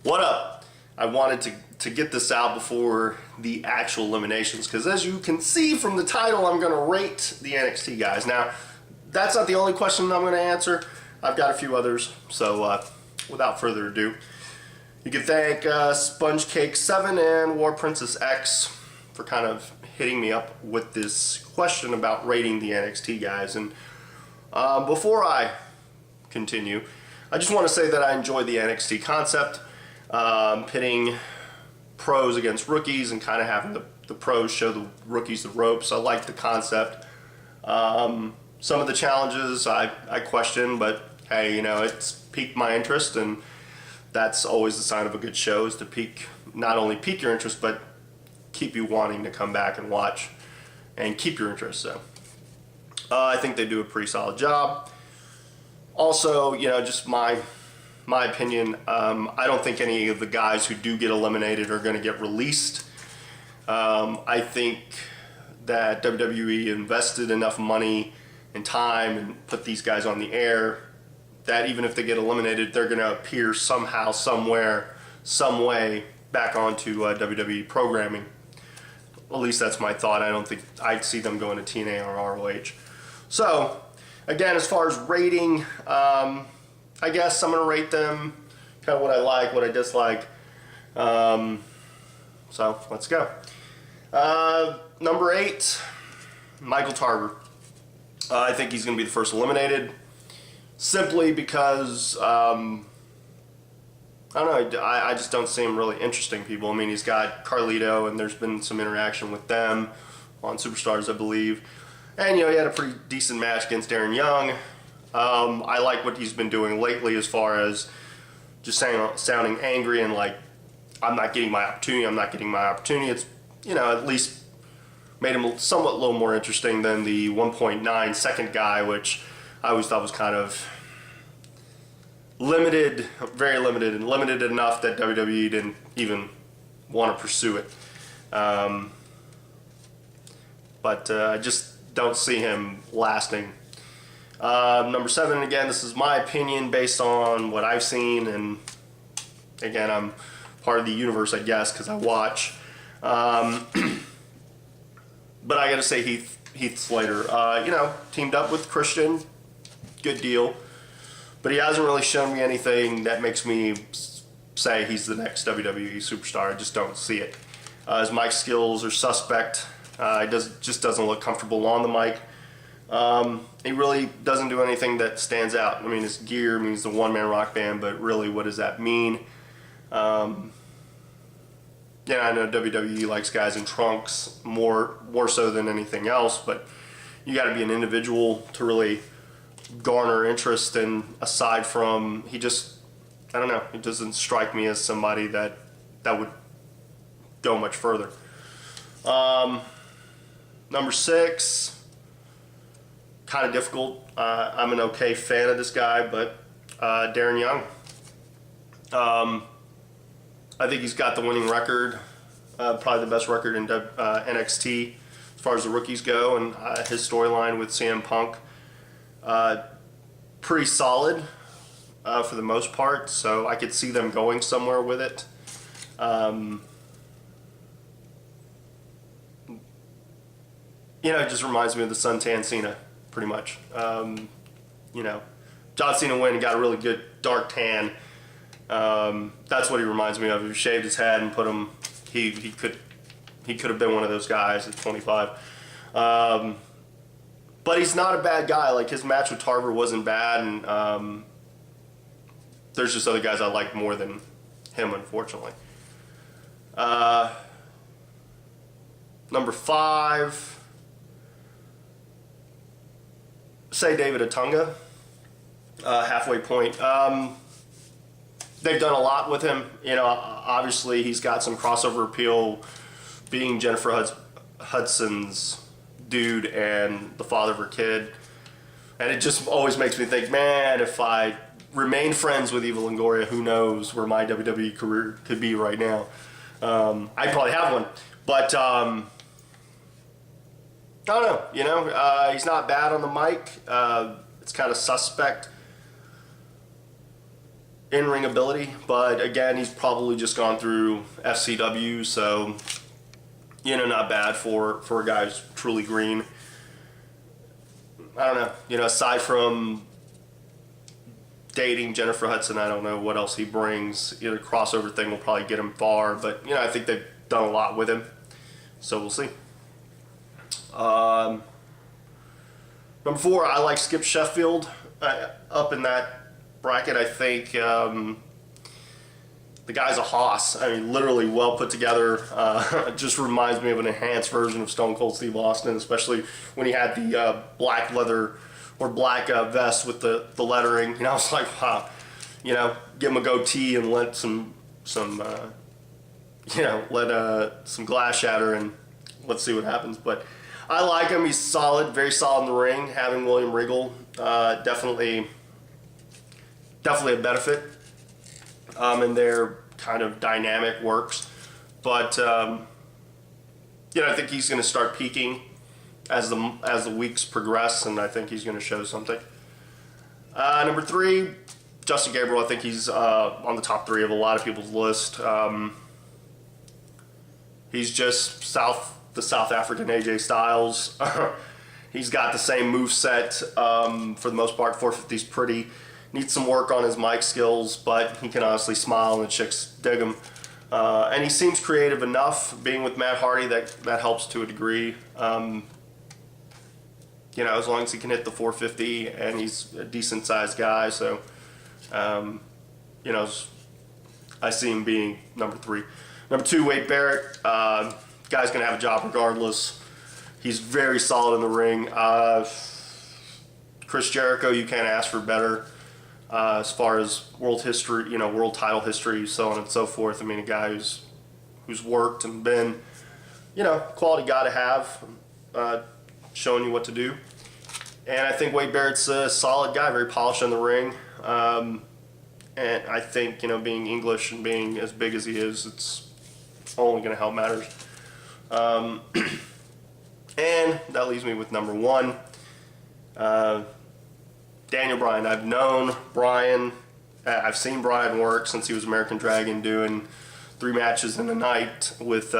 What up? I wanted to get this out before the actual eliminations because as you can see from the title, I'm going to rate the NXT guys. Now, that's not the only question I'm going to answer. I've got a few others, so without further ado, you can thank SpongeCake7 and War Princess X for kind of hitting me up with this question about rating the NXT guys. And before I continue, I just want to say that I enjoy the NXT concept, pitting pros against rookies and kind of having the pros show the rookies the ropes. I like the concept. Some of the challenges I question, but hey, you know, it's piqued my interest, and that's always the sign of a good show, is to not only pique your interest, but keep you wanting to come back and watch and keep your interest. So I think they do a pretty solid job. Also, you know, just my opinion, I don't think any of the guys who do get eliminated are going to get released. I think that WWE invested enough money and time and put these guys on the air that even if they get eliminated, they're going to appear somehow, somewhere, some way back onto WWE programming. At least that's my thought. I don't think I'd see them going to TNA or ROH. So, again, as far as rating, I guess I'm going to rate them kind of what I like, what I dislike. So, let's go. Number 8, Michael Tarver. I think he's going to be the first eliminated, simply because, I don't know, I just don't see him really interesting people. I mean, he's got Carlito, and there's been some interaction with them on Superstars, I believe. And, you know, he had a pretty decent match against Darren Young. I like what he's been doing lately as far as just sounding angry and like, I'm not getting my opportunity. It's, you know, at least made him somewhat a little more interesting than the 1.9 second guy, which I always thought was kind of limited, very limited, and limited enough that WWE didn't even want to pursue it. But I just don't see him lasting. Number 7, again, this is my opinion based on what I've seen, and again, I'm part of the universe, I guess, because I watch. But I gotta say Heath Slater, you know, teamed up with Christian, good deal. But he hasn't really shown me anything that makes me say he's the next WWE superstar. I just don't see it. His mic skills are suspect. He just doesn't look comfortable on the mic. He really doesn't do anything that stands out. I mean, his gear means the one-man rock band, but really, what does that mean? Yeah, I know WWE likes guys in trunks more so than anything else, but you got to be an individual to really garner interest. And aside from, I don't know, he doesn't strike me as somebody that would go much further. Number 6, kind of difficult. I'm an okay fan of this guy, but Darren Young. I think he's got the winning record, probably the best record in NXT as far as the rookies go, and his storyline with CM Punk, pretty solid for the most part, so I could see them going somewhere with it. You know, it just reminds me of the suntan Cena, pretty much. You know, John Cena went and got a really good dark tan. That's what he reminds me of. If he shaved his head and put him, he could have been one of those guys at 25. But he's not a bad guy. Like, his match with Tarver wasn't bad, and there's just other guys I like more than him, unfortunately. Number 5, say David Otunga, halfway point. They've done a lot with him. You know, obviously he's got some crossover appeal, being Jennifer Hudson's dude and the father of her kid. And it just always makes me think, man, if I remained friends with Eva Longoria, who knows where my WWE career could be right now. I'd probably have one. But, I don't know, you know, he's not bad on the mic. It's kind of suspect. in-ring ability, but again, he's probably just gone through FCW, so not bad for a guy who's truly green. I don't know. Aside from dating Jennifer Hudson, I don't know what else he brings. The crossover thing will probably get him far, but I think they've done a lot with him, so we'll see. Number 4, I like Skip Sheffield up in that bracket. I think the guy's a hoss. I mean, literally well put together. Just reminds me of an enhanced version of Stone Cold Steve Austin, especially when he had the black leather or black vest with the lettering. I was like, wow. Give him a goatee and let some glass shatter, and let's see what happens. But I like him. He's solid, very solid in the ring. Having William Regal definitely a benefit. And their kind of dynamic works. But I think he's going to start peaking as the weeks progress, and I think he's going to show something. Number 3, Justin Gabriel. I think he's on the top 3 of a lot of people's list. He's just the South African AJ Styles. He's got the same moveset for the most part. 450's pretty. Needs some work on his mic skills, but he can honestly smile and the chicks dig him. And he seems creative enough. Being with Matt Hardy, that helps to a degree. As long as he can hit the 450, and he's a decent sized guy, so I see him being number 3. Number 2, Wade Barrett. Guy's gonna have a job regardless. He's very solid in the ring. Chris Jericho, you can't ask for better. As far as world history, world title history, so on and so forth. I mean, a guy who's worked and been, quality guy to have, showing you what to do. And I think Wade Barrett's a solid guy, very polished in the ring. And I think, being English and being as big as he is, it's only going to help matters. And that leaves me with number 1. Daniel Bryan. I've known Bryan. I've seen Bryan work since he was American Dragon, doing 3 matches in a night with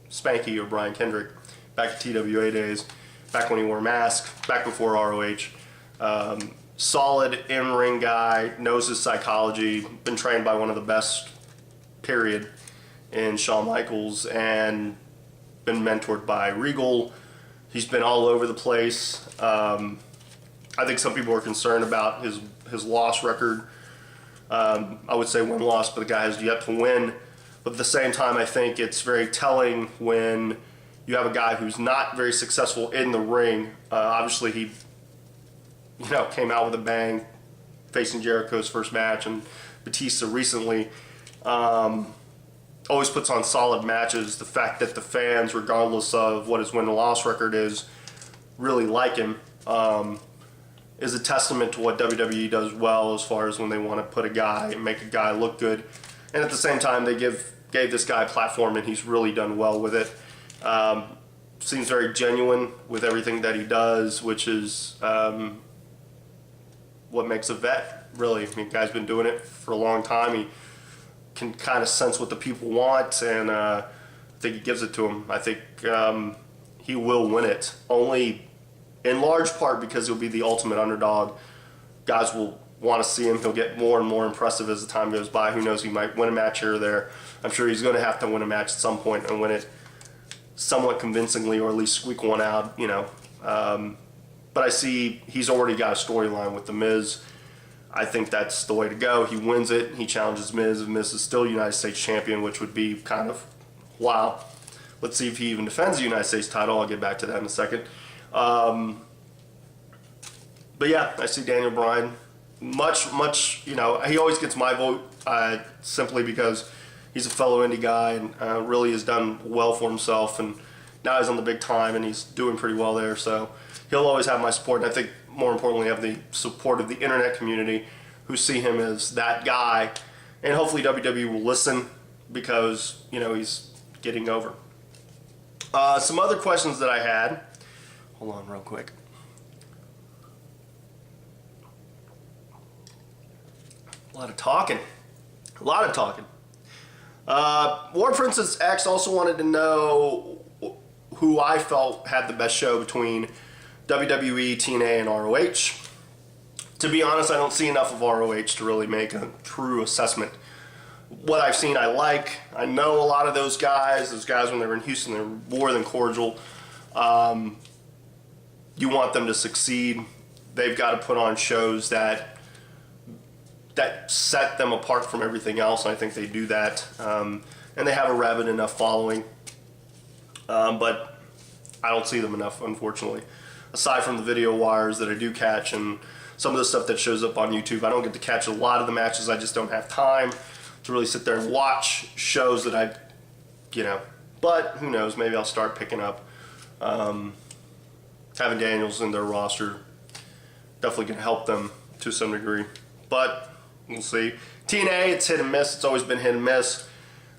Spanky or Brian Kendrick back at TWA days, back when he wore a mask, back before ROH. Solid in-ring guy, knows his psychology, been trained by one of the best, period, in Shawn Michaels, and been mentored by Regal. He's been all over the place. I think some people are concerned about his loss record. I would say 1 loss, but the guy has yet to win. But at the same time, I think it's very telling when you have a guy who's not very successful in the ring. Obviously, he came out with a bang, facing Jericho's first match, and Batista recently. Always puts on solid matches. The fact that the fans, regardless of what his win and loss record is, really like him is a testament to what WWE does well as far as when they want to put a guy and make a guy look good. And at the same time, they gave this guy a platform, and he's really done well with it. Seems very genuine with everything that he does, which is what makes a vet, really. I mean, the guy's been doing it for a long time. He can kind of sense what the people want, and I think he gives it to him. I think he will win it, only in large part because he'll be the ultimate underdog. Guys will want to see him. He'll get more and more impressive as the time goes by. Who knows, he might win a match here or there. I'm sure he's going to have to win a match at some point and win it somewhat convincingly, or at least squeak one out, But I see he's already got a storyline with The Miz. I think that's the way to go. He wins it. He challenges Miz. Miz is still United States champion, which would be kind of wow. Let's see if he even defends the United States title. I'll get back to that in a second. But yeah, I see Daniel Bryan. Much, he always gets my vote simply because he's a fellow indie guy and really has done well for himself. And now he's on the big time and he's doing pretty well there. So he'll always have my support. And I think more importantly, have the support of the internet community who see him as that guy. And hopefully WWE will listen because, he's getting over. Some other questions that I had. Hold on real quick. A lot of talking. A lot of talking. War Princess X also wanted to know who I felt had the best show between WWE, TNA, and ROH. To be honest, I don't see enough of ROH to really make a true assessment. What I've seen, I like. I know a lot of those guys. Those guys, when they were in Houston, they were more than cordial. You want them to succeed. They've got to put on shows that set them apart from everything else. And I think they do that. And they have a rabid enough following. But I don't see them enough, unfortunately. Aside from the video wires that I do catch and some of the stuff that shows up on YouTube, I don't get to catch a lot of the matches. I just don't have time to really sit there and watch shows that I, but who knows, maybe I'll start picking up. Having Daniels in their roster definitely can help them to some degree, but we'll see. TNA, it's hit and miss. It's always been hit and miss.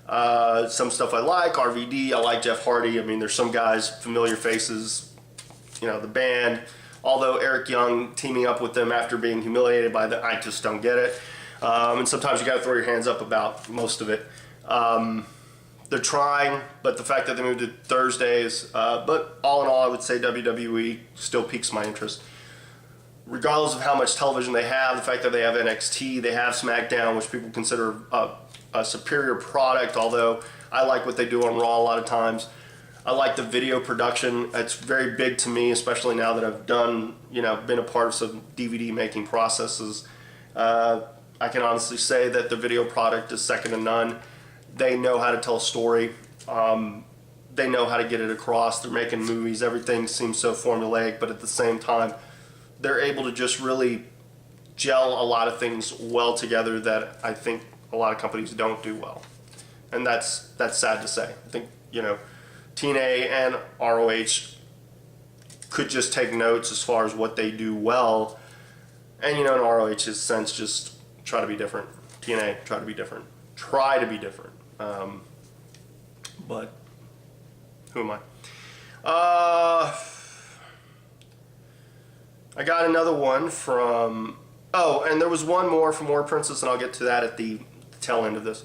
Some stuff I like, RVD, I like Jeff Hardy. I mean, there's some guys, familiar faces, the band. Although Eric Young teaming up with them after being humiliated by them, I just don't get it. And sometimes you got to throw your hands up about most of it. They're trying, but the fact that they moved to Thursdays, but all in all, I would say WWE still piques my interest. Regardless of how much television they have, the fact that they have NXT, they have SmackDown, which people consider a superior product, although I like what they do on Raw a lot of times. I like the video production. It's very big to me, especially now that I've done, been a part of some DVD making processes. I can honestly say that the video product is second to none. They know how to tell a story. They know how to get it across. They're making movies. Everything seems so formulaic, but at the same time, they're able to just really gel a lot of things well together that I think a lot of companies don't do well. And that's sad to say. I think, TNA and ROH could just take notes as far as what they do well. And, in ROH's sense, just try to be different. TNA, try to be different. Try to be different. But who am I? I got another one from... Oh, and there was one more from War Princess, and I'll get to that at the tail end of this.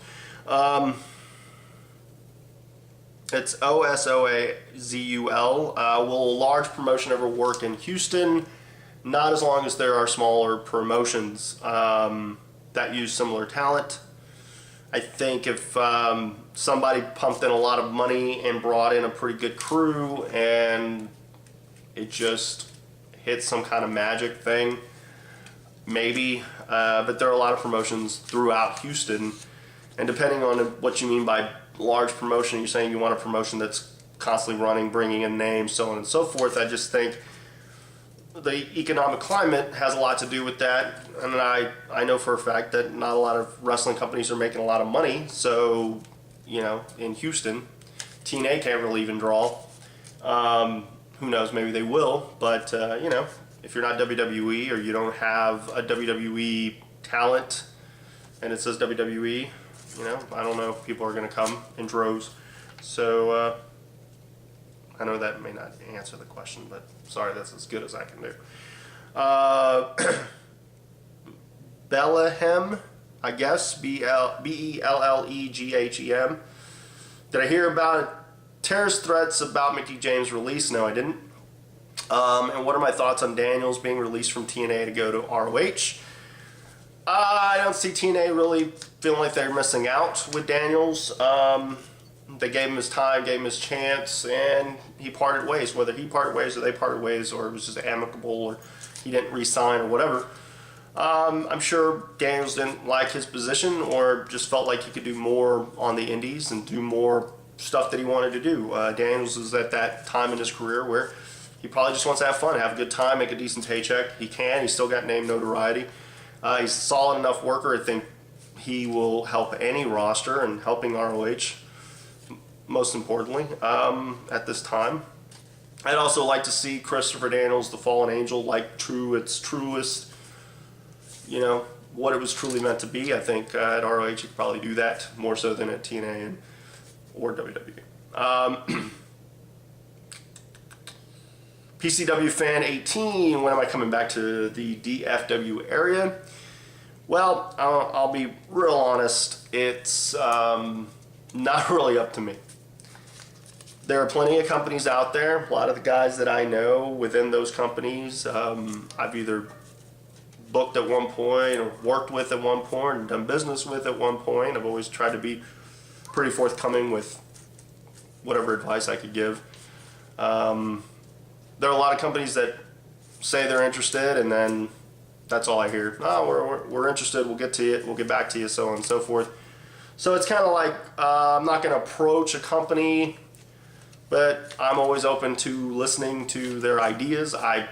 It's OSOAZUL. Will a large promotion ever work in Houston? Not as long as there are smaller promotions that use similar talent. I think if somebody pumped in a lot of money and brought in a pretty good crew and it just hit some kind of magic thing, maybe. But there are a lot of promotions throughout Houston, and depending on what you mean by large promotion, you're saying you want a promotion that's constantly running, bringing in names, so on and so forth. I just think the economic climate has a lot to do with that, and I know for a fact that not a lot of wrestling companies are making a lot of money. So, in Houston, TNA can't really even draw. Who knows? Maybe they will, but if you're not WWE or you don't have a WWE talent, and it says WWE. I don't know if people are going to come in droves. So, I know that may not answer the question, but sorry, that's as good as I can do. Bellehem, I guess, Belleghem. Did I hear about terrorist threats about Mickey James' release? No, I didn't. And what are my thoughts on Daniels being released from TNA to go to ROH? I don't see TNA really feeling like they're missing out with Daniels. They gave him his time, gave him his chance, and he parted ways. Whether he parted ways or they parted ways, or it was just amicable, or he didn't re-sign or whatever. I'm sure Daniels didn't like his position or just felt like he could do more on the indies and do more stuff that he wanted to do. Daniels is at that time in his career where he probably just wants to have fun, have a good time, make a decent paycheck. He can. He's still got name notoriety. He's a solid enough worker. I think he will help any roster, and helping ROH most importantly at this time. I'd also like to see Christopher Daniels, the Fallen Angel, like its truest, what it was truly meant to be. I think at ROH you could probably do that more so than at TNA or WWE. PCW Fan 18, when am I coming back to the DFW area? Well, I'll be real honest. It's not really up to me. There are plenty of companies out there. A lot of the guys that I know within those companies, I've either booked at one point or worked with at one point and done business with at one point. I've always tried to be pretty forthcoming with whatever advice I could give. There are a lot of companies that say they're interested, and then that's all I hear. Oh, we're interested. We'll get to you. We'll get back to you, so on and so forth. So it's kind of like I'm not going to approach a company, but I'm always open to listening to their ideas. I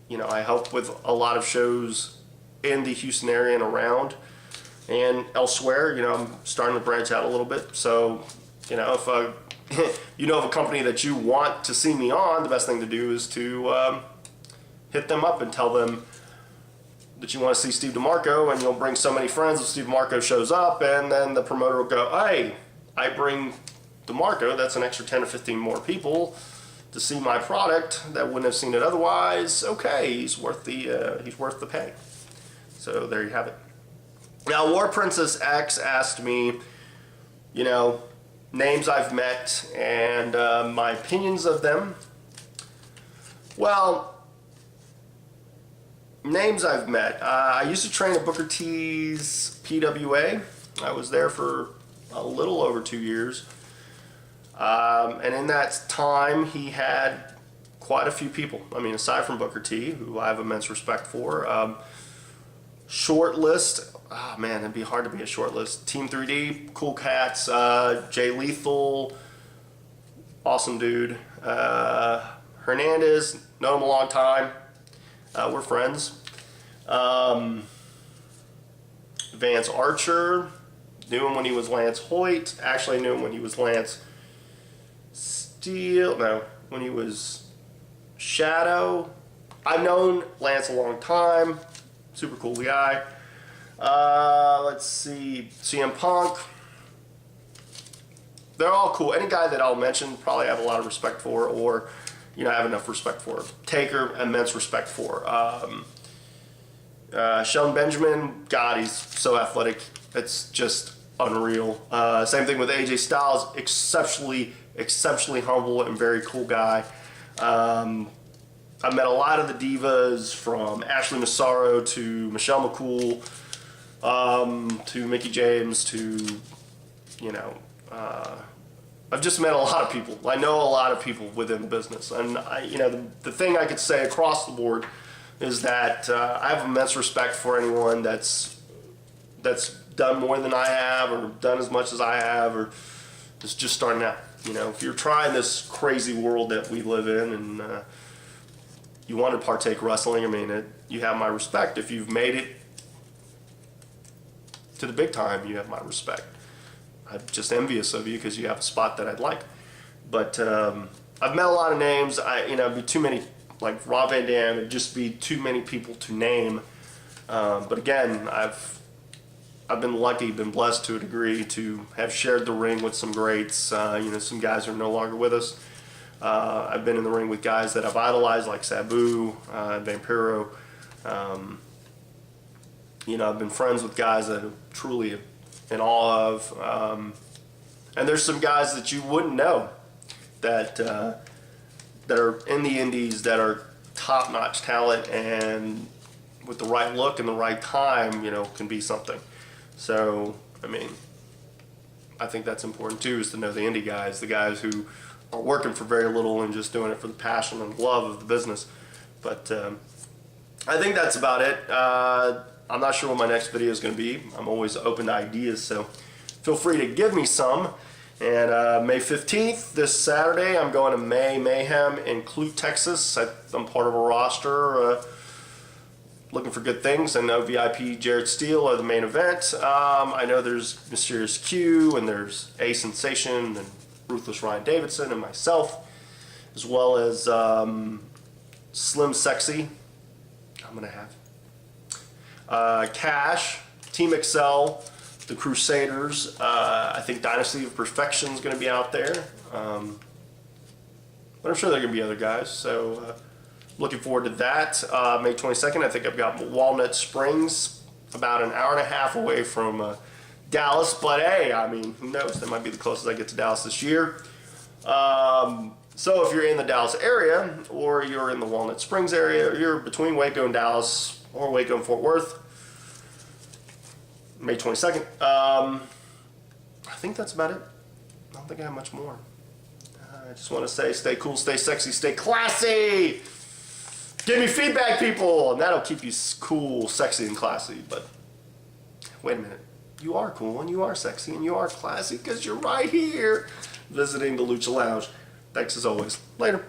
help with a lot of shows in the Houston area and around, and elsewhere. I'm starting to branch out a little bit. So, if of a company that you want to see me on, the best thing to do is to hit them up and tell them that you want to see Steve DeMarco, and you'll bring so many friends if Steve DeMarco shows up, and then the promoter will go, hey, I bring DeMarco, that's an extra 10 or 15 more people to see my product that wouldn't have seen it otherwise. Okay, he's worth the pay. So there you have it. Now, War Princess X asked me, names I've met and my opinions of them. Well, names I've met. I used to train at Booker T's PWA. I was there for a little over 2 years. And in that time, he had quite a few people. I mean, aside from Booker T, who I have immense respect for. Short list. Oh, man, it'd be hard to be a short list. Team 3D, cool cats. Jay Lethal, awesome dude. Hernandez, known him a long time. We're friends. Vance Archer, knew him when he was Lance Hoyt. Actually, I knew him when he was Lance Steele. No, when he was Shadow. I've known Lance a long time. Super cool guy. Let's see. CM Punk. They're all cool. Any guy that I'll mention, probably have a lot of respect for, or I have enough respect for. Taker, immense respect for. Shelton Benjamin, God, he's so athletic. It's just unreal. Same thing with AJ Styles, exceptionally humble and very cool guy. I've met a lot of the divas, from Ashley Massaro to Michelle McCool, to Mickie James, to, I've just met a lot of people. I know a lot of people within the business. And, the thing I could say across the board is that I have immense respect for anyone that's done more than I have, or done as much as I have, or is just starting out. If you're trying this crazy world that we live in, and you want to partake wrestling, you have my respect. If you've made it to the big time, you have my respect. I'm just envious of you because you have a spot that I'd like. But I've met a lot of names. It'd be too many, like Rob Van Dam. It'd just be too many people to name. But again, I've been lucky, been blessed to a degree to have shared the ring with some greats. Some guys who are no longer with us. I've been in the ring with guys that I've idolized, like Sabu, Vampiro. I've been friends with guys that I'm truly in awe of. And there's some guys that you wouldn't know that are in the indies that are top-notch talent, and with the right look and the right time, can be something. So, I think that's important too, is to know the indie guys, the guys who are working for very little and just doing it for the passion and love of the business. But I think that's about it. I'm not sure what my next video is going to be. I'm always open to ideas, so feel free to give me some. And May 15th, this Saturday, I'm going to May Mayhem in Clute, Texas. I'm part of a roster looking for good things. I know VIP Jared Steele are the main event. I know there's Mysterious Q, and there's A Sensation, and Ruthless Ryan Davidson, and myself, as well as Slim Sexy. I'm going to have Cash, Team Excel, the Crusaders. I think Dynasty of Perfection is going to be out there. But I'm sure there are going to be other guys. So looking forward to that. May 22nd, I think I've got Walnut Springs about an hour and a half away from Dallas. But hey, I mean, who knows? That might be the closest I get to Dallas this year. So if you're in the Dallas area, or you're in the Walnut Springs area, or you're between Waco and Dallas, or Waco and Fort Worth, May 22nd, I think that's about it. I don't think I have much more. I just want to say, stay cool, stay sexy, stay classy. Give me feedback, people, and that'll keep you cool, sexy, and classy. But wait a minute. You are cool, and you are sexy, and you are classy, because you're right here visiting the Lucha Lounge. Thanks as always. Later.